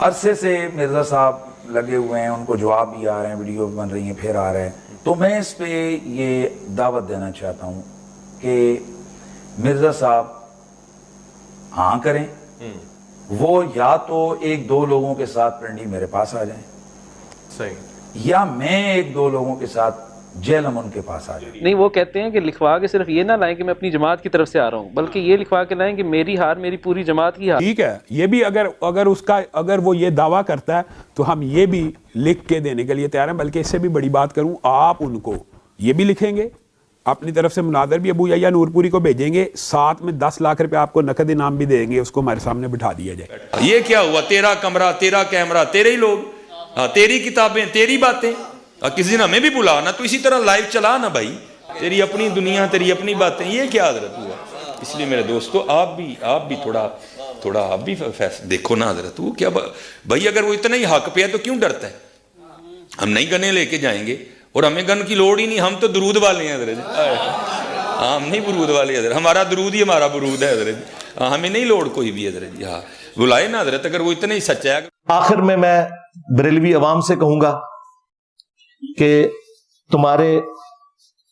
عرصے سے مرزا صاحب لگے ہوئے ہیں, ان کو جواب بھی آ رہے ہیں, ویڈیو بن رہی ہیں, پھر آ رہے ہیں. تو میں اس پہ یہ دعوت دینا چاہتا ہوں کہ مرزا صاحب ہاں کریں, وہ یا تو ایک دو لوگوں کے ساتھ پنڈی میرے پاس آ جائیں, صحیح, یا میں ایک دو لوگوں کے ساتھ جیلم ان کے پاس آ جائیں. نہیں, وہ کہتے ہیں کہ لکھوا کے صرف یہ نہ لائیں کہ میں اپنی جماعت کی طرف سے آ رہا ہوں, بلکہ یہ لکھوا کے لائیں کہ میری ہار میری پوری جماعت کی ہار. ٹھیک ہے, یہ بھی اگر وہ یہ دعویٰ کرتا ہے تو ہم یہ بھی لکھ کے دینے کے لیے تیار ہیں. بلکہ اس سے بھی بڑی بات کروں, آپ ان کو یہ بھی لکھیں گے, اپنی طرف سے مناظر بھی ابو یحییٰ نور پوری کو بھیجیں گے, ساتھ میں 10 لاکھ روپے آپ کو نقد انعام بھی دیں گے, اس کو ہمارے سامنے بٹھا دیا جائے. یہ کیا ہوا, تیرا کمرہ, تیرا کیمرہ, تیرے ہی لوگ, تیری کتابیں, تیری باتیں, کسی دن ہمیں بھی بلا نا, تو اسی طرح لائیو چلا نا بھائی, تیری اپنی دنیا, تیری اپنی باتیں. یہ کیا حضرت ہوا؟ اس لیے میرے دوستو آپ بھی تھوڑا آپ بھی فیصلہ دیکھو نا حضرت. وہ کیا بھائی, اگر وہ اتنا ہی حق پہ ہے تو کیوں ڈرتا ہے؟ ہم نہیں گنے لے کے جائیں گے, اور ہمیں گن کی لوڑ ہی نہیں, ہم تو درود والے ہیں حضرت. ہم نہیں برود والے حضرت, ہمارا درود ہی ہمارا برود ہے حضرت, ہمیں نہیں لوڑ کوئی بھی حضرت جی. ہاں بلائے نا حضرت, اگر وہ اتنا ہی سچا ہے. آخر میں بریلوی عوام سے کہوں گا کہ تمہارے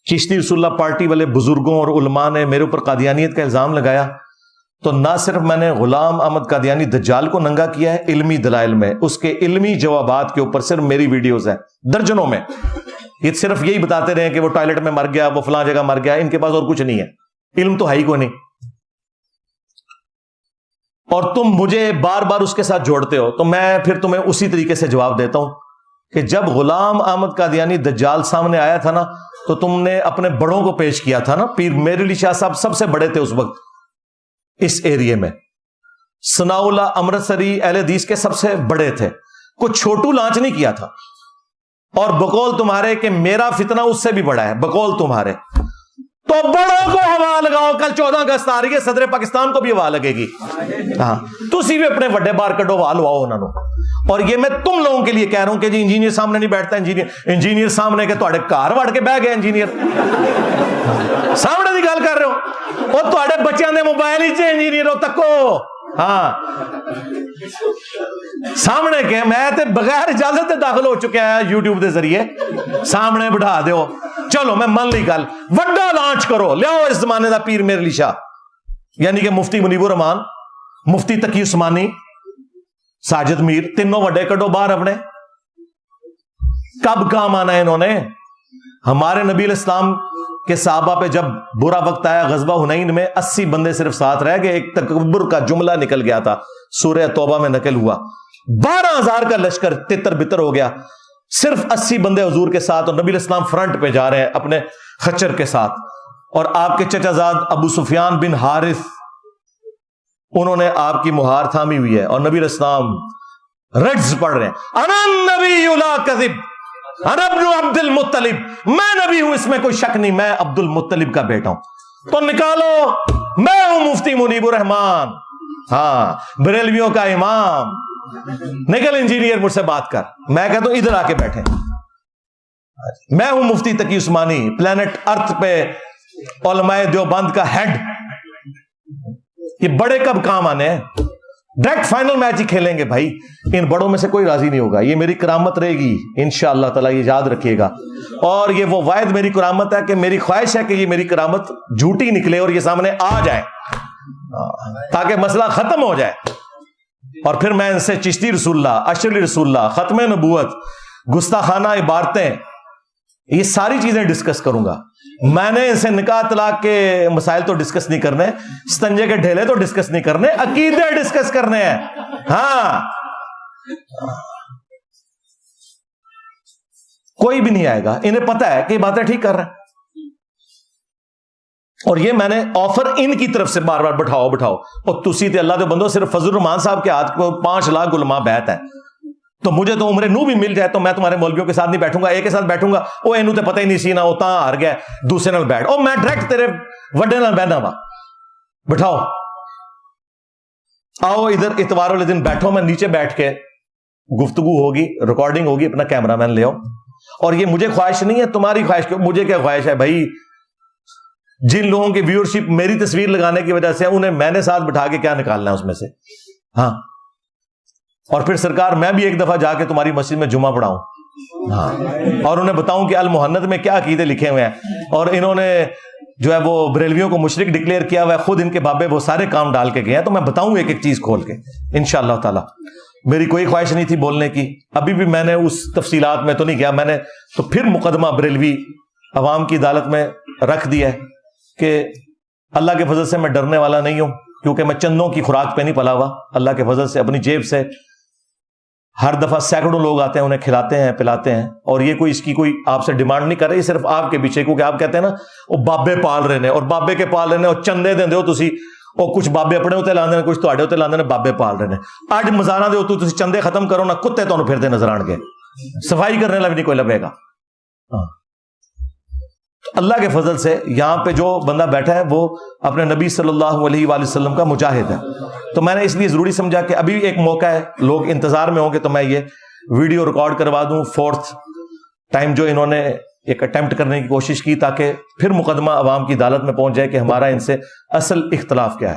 چشتی رسول اللہ پارٹی والے بزرگوں اور علماء نے میرے اوپر قادیانیت کا الزام لگایا, تو نہ صرف میں نے غلام احمد قادیانی دجال کو ننگا کیا ہے علمی دلائل میں, اس کے علمی جوابات کے اوپر صرف میری ویڈیوز ہیں درجنوں میں. یہ صرف یہی بتاتے رہے کہ وہ ٹوائلٹ میں مر گیا, وہ فلاں جگہ مر گیا, ان کے پاس اور کچھ نہیں ہے, علم تو ہے ہی کوئی نہیں. اور تم مجھے بار بار اس کے ساتھ جوڑتے ہو, تو میں پھر تمہیں اسی طریقے سے جواب دیتا ہوں کہ جب غلام احمد قادیانی دجال سامنے آیا تھا نا, تو تم نے اپنے بڑوں کو پیش کیا تھا نا. پیر میر علی شاہ صاحب سب سے بڑے تھے اس وقت اس ایریے میں, ثناء اللہ امرتسری اہل حدیث کے سب سے بڑے تھے, کچھ چھوٹو لانچ نہیں کیا تھا. اور بقول تمہارے کہ میرا فتنہ اس سے بھی بڑا ہے, بقول تمہارے, تو بڑوں کو ہوا لگاؤ. کل 14 اگست آ رہی ہے, صدر پاکستان کو بھی ہوا لگے گی. ہاں, تسی بھی اپنے وڈے بار کڈو, ہوا لواؤ انہوں نے. اور یہ میں تم لوگوں کے لیے کہہ رہا ہوں کہ جی انجینئر سامنے نہیں بیٹھتا, انجینئر سامنے کے تواڈے گھر وڑ کے بہ گئے انجینئر سامنے دی گل کر رہے ہو, اور تواڈے بچیاں دے موبائل وچ انجینئر ہو تکو. ہاں سامنے کے, میں تے بغیر اجازت داخل ہو چکا ہے یوٹیوب دے ذریعے, سامنے بٹھا دیو. چلو میں من لی گل, وڈا لانچ کرو, لیاؤ اس زمانے دا پیر میر علی شاہ, یعنی کہ مفتی منیب الرحمان, مفتی تقی عثمانی, ساجد میر, تینوں وڈے کڈو باہر اپنے. کب کام آنا ہے انہوں نے؟ ہمارے نبی علیہ السلام کے صحابہ پہ جب برا وقت آیا غزوہ حنین میں, 80 بندے صرف ساتھ رہ گئے, ایک تکبر کا جملہ نکل گیا تھا, سورہ توبہ میں نقل ہوا. 12,000 کا لشکر تتر بتر ہو گیا, صرف 80 بندے حضور کے ساتھ, اور نبی علیہ السلام فرنٹ پہ جا رہے ہیں اپنے خچر کے ساتھ. اور آپ کے چچا زاد ابو سفیان بن حارث, انہوں نے آپ کی مہار تھامی ہوئی ہے, اور نبی علیہ السلام رجز پڑھ رہے ہیں, انا النبی لا کذب انا ابن عبد المطلب, میں نبی ہوں اس میں کوئی شک نہیں, میں عبد المطلب کا بیٹا ہوں. تو نکالو, میں ہوں مفتی منیب الرحمان, ہاں بریلویوں کا امام, نکل انجینئر مجھ سے بات کر. میں کہتا ہوں ادھر آ کے بیٹھے, میں ہوں مفتی تقی عثمانی, پلانٹ ارتھ پہ علماء دیوبند کا ہیڈ. یہ بڑے کب کام آنے ہیں؟ ڈائریکٹ فائنل میچ ہی کھیلیں گے بھائی. ان بڑوں میں سے کوئی راضی نہیں ہوگا, یہ میری کرامت رہے گی انشاءاللہ تعالیٰ, یہ یاد رکھیے گا. اور یہ وہ واحد میری کرامت ہے کہ میری خواہش ہے کہ یہ میری کرامت جھوٹی نکلے اور یہ سامنے آ جائے, تاکہ مسئلہ ختم ہو جائے. اور پھر میں ان سے چشتی رسول اللہ, اشرلی رسول اللہ, ختم نبوت, گستاخانہ عبارتیں, یہ ساری چیزیں ڈسکس کروں گا. میں نے ان سے نکاح طلاق کے مسائل تو ڈسکس نہیں کرنے, ستنجے کے ڈھیلے تو ڈسکس نہیں کرنے, عقیدے ڈسکس کرنے ہیں. ہاں کوئی بھی نہیں آئے گا, انہیں پتا ہے کہ یہ باتیں ٹھیک کر رہے ہیں. اور یہ میں نے آفر ان کی طرف سے بار بار بٹھاؤ. اور تسی تے اللہ دے بندو, صرف فضل الرحمان صاحب کے ہاتھ کو 5 لاکھ علماء بیعت ہے, تو مجھے تو عمر نو بھی مل جائے تو میں تمہارے مولویوں کے ساتھ نہیں بیٹھوں گا, ایک کے ساتھ بیٹھوں گا. وہ اینو تے پتہ ہی نہیں سی نا, وہ تاں ہار گیا, دوسرے نال بیٹھ, اور میں ڈائریکٹ تیرے وڈے نال بہنا وا. بٹھاؤ, آؤ ادھر اتوار والے دن بیٹھو, میں نیچے بیٹھ کے گفتگو ہوگی, ریکارڈنگ ہوگی, اپنا کیمرہ مین لے آؤ. اور یہ مجھے خواہش نہیں ہے, تمہاری خواہش, مجھے کیا خواہش ہے بھائی, جن لوگوں کی ویورشپ میری تصویر لگانے کی وجہ سے, انہیں میں نے ساتھ بٹھا کے کیا نکالنا ہے اس میں سے. ہاں اور پھر سرکار میں بھی ایک دفعہ جا کے تمہاری مسجد میں جمعہ پڑھاؤں، ہاں، اور انہیں بتاؤں کہ المحنت میں کیا عقیدے لکھے ہوئے ہیں، اور انہوں نے جو ہے وہ بریلویوں کو مشرک ڈکلیئر کیا ہوا ہے، خود ان کے بابے وہ سارے کام ڈال کے گئے ہیں، تو میں بتاؤں ایک ایک چیز کھول کے انشاءاللہ تعالی۔ میری کوئی خواہش نہیں تھی بولنے کی، ابھی بھی میں نے اس تفصیلات میں تو نہیں گیا، میں نے تو پھر مقدمہ بریلوی عوام کی عدالت میں رکھ دیا ہے کہ اللہ کے فضل سے میں ڈرنے والا نہیں ہوں، کیونکہ میں چندوں کی خوراک پہ نہیں پلا ہوا، اللہ کے فضل سے اپنی جیب سے ہر دفعہ سینکڑوں لوگ آتے ہیں، انہیں کھلاتے ہیں پلاتے ہیں، اور یہ کوئی اس کی کوئی آپ سے ڈیمانڈ نہیں کر رہی، صرف آپ کے پیچھے، کیونکہ آپ کہتے ہیں نا وہ بابے پال رہے ہیں، اور بابے کے پال رہے ہیں اور چندے دیں ہو تسی، اور کچھ بابے اپنے ہوتے لاندے ہیں، کچھ تواڈے ہوتے لاندے ہیں، بابے پال رہے ہیں۔ اج مزاراں دے ہو تسی چندے ختم کرو نا، کتے تانوں پھردے نظر آن گے، صفائی کرنے والا بھی نہیں کوئی لبے گا۔ اللہ کے فضل سے یہاں پہ جو بندہ بیٹھا ہے وہ اپنے نبی صلی اللہ علیہ وآلہ وسلم کا مجاہد ہے، تو میں نے اس لیے ضروری سمجھا کہ ابھی ایک موقع ہے، لوگ انتظار میں ہوں گے، تو میں یہ ویڈیو ریکارڈ کروا دوں، فورتھ ٹائم جو انہوں نے ایک اٹیمپٹ کرنے کی کوشش کی، تاکہ پھر مقدمہ عوام کی عدالت میں پہنچ جائے کہ ہمارا ان سے اصل اختلاف کیا ہے۔